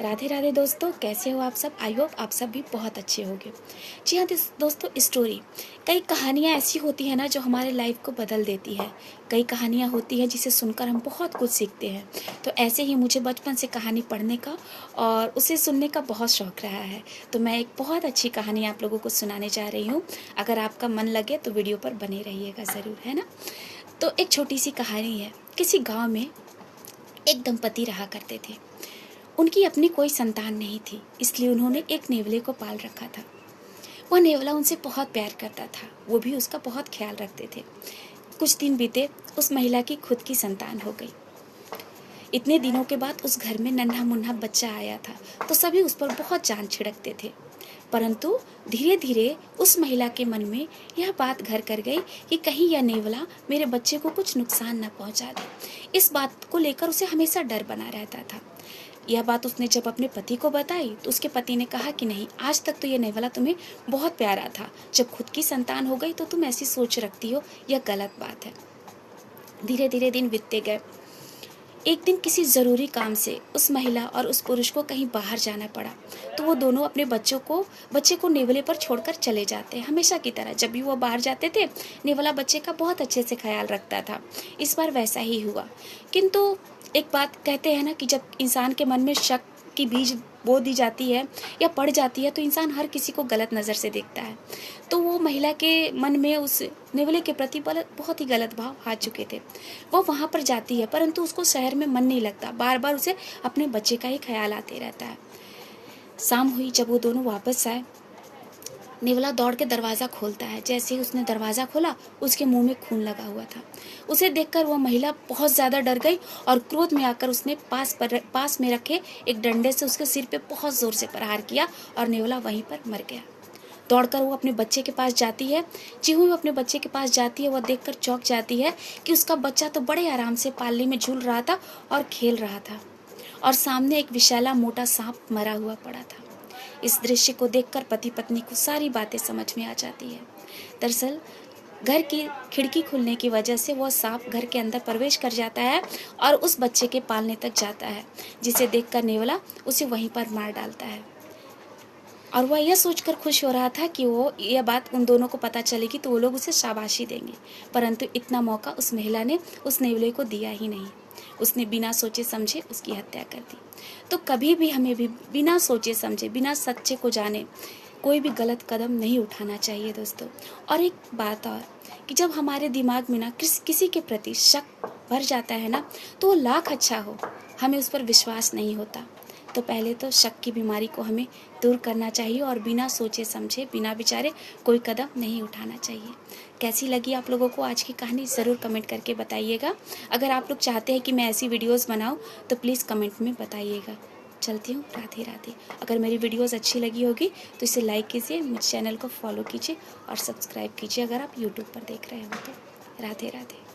राधे राधे दोस्तों, कैसे हो आप सब। आई होप आप सब भी बहुत अच्छे होंगे। जी हाँ दोस्तों, स्टोरी कई कहानियाँ ऐसी होती है ना जो हमारे लाइफ को बदल देती है। कई कहानियाँ होती हैं जिसे सुनकर हम बहुत कुछ सीखते हैं। तो ऐसे ही मुझे बचपन से कहानी पढ़ने का और उसे सुनने का बहुत शौक़ रहा है। तो मैं एक बहुत अच्छी कहानी आप लोगों को सुनाने जा रही हूँ। अगर आपका मन लगे तो वीडियो पर बने रहिएगा ज़रूर, है ना। तो एक छोटी सी कहानी है। किसी गाँव में एक दंपति रहा करते थे। उनकी अपनी कोई संतान नहीं थी, इसलिए उन्होंने एक नेवले को पाल रखा था। वह नेवला उनसे बहुत प्यार करता था, वो भी उसका बहुत ख्याल रखते थे। कुछ दिन बीते, उस महिला की खुद की संतान हो गई। इतने दिनों के बाद उस घर में नन्हा मुन्ना बच्चा आया था, तो सभी उस पर बहुत जान छिड़कते थे। परंतु धीरे धीरे उस महिला के मन में यह बात घर कर गई कि कहीं यह नेवला मेरे बच्चे को कुछ नुकसान न पहुंचा दे। इस बात को लेकर उसे हमेशा डर बना रहता था। यह बात उसने जब अपने पति को बताई तो उसके पति ने कहा कि नहीं, आज तक तो ये नेवला तुम्हें बहुत प्यारा था, जब खुद की संतान हो गई तो तुम ऐसी सोच रखती हो, यह गलत बात है। धीरे धीरे दिन बीतते गए। एक दिन किसी ज़रूरी काम से उस महिला और उस पुरुष को कहीं बाहर जाना पड़ा, तो वो दोनों अपने बच्चे को नेवले पर छोड़कर चले जाते हैं। हमेशा की तरह जब भी वो बाहर जाते थे, नेवला बच्चे का बहुत अच्छे से ख्याल रखता था। इस बार वैसा ही हुआ। किंतु एक बात कहते हैं ना कि जब इंसान के मन में शक की बीज बो दी जाती है या पड़ जाती है तो इंसान हर किसी को गलत नज़र से देखता है। तो वो महिला के मन में उस नेवले के प्रति बहुत ही गलत भाव आ चुके थे। वो वहाँ पर जाती है, परंतु उसको शहर में मन नहीं लगता, बार बार उसे अपने बच्चे का ही ख्याल आते रहता है। शाम हुई, जब वो दोनों वापस आए, नेवला दौड़ के दरवाज़ा खोलता है। जैसे ही उसने दरवाज़ा खोला, उसके मुंह में खून लगा हुआ था। उसे देखकर वह महिला बहुत ज़्यादा डर गई और क्रोध में आकर उसने पास में रखे एक डंडे से उसके सिर पे बहुत ज़ोर से प्रहार किया और नेवला वहीं पर मर गया। दौड़कर वो अपने बच्चे के पास जाती है। चिहू वो अपने बच्चे के पास जाती है, वह देखकर चौंक जाती है कि उसका बच्चा तो बड़े आराम से पालने में झूल रहा था और खेल रहा था, और सामने एक विशाला मोटा सांप मरा हुआ पड़ा था। इस दृश्य को देखकर पति पत्नी को सारी बातें समझ में आ जाती है। दरअसल घर की खिड़की खुलने की वजह से वह सांप घर के अंदर प्रवेश कर जाता है और उस बच्चे के पालने तक जाता है, जिसे देखकर नेवला उसे वहीं पर मार डालता है। और वह यह सोचकर खुश हो रहा था कि वो यह बात उन दोनों को पता चलेगी तो वो लोग उसे शाबाशी देंगे, परंतु इतना मौका उस महिला ने उस नेवले को दिया ही नहीं। उसने बिना सोचे समझे उसकी हत्या कर दी। तो कभी भी हमें भी बिना सोचे समझे, बिना सच्चे को जाने कोई भी गलत कदम नहीं उठाना चाहिए दोस्तों। और एक बात और कि जब हमारे दिमाग में ना किसी के प्रति शक भर जाता है ना, तो वो लाख अच्छा हो, हमें उस पर विश्वास नहीं होता। तो पहले तो शक की बीमारी को हमें दूर करना चाहिए और बिना सोचे समझे, बिना विचारे कोई कदम नहीं उठाना चाहिए। कैसी लगी आप लोगों को आज की कहानी, ज़रूर कमेंट करके बताइएगा। अगर आप लोग चाहते हैं कि मैं ऐसी वीडियोस बनाऊं तो प्लीज़ कमेंट में बताइएगा। चलती हूँ, राधे राधे। अगर मेरी वीडियोस अच्छी लगी होगी तो इसे लाइक कीजिए, मुझे चैनल को फॉलो कीजिए और सब्सक्राइब कीजिए अगर आप यूट्यूब पर देख रहे हो तो। राधे राधे।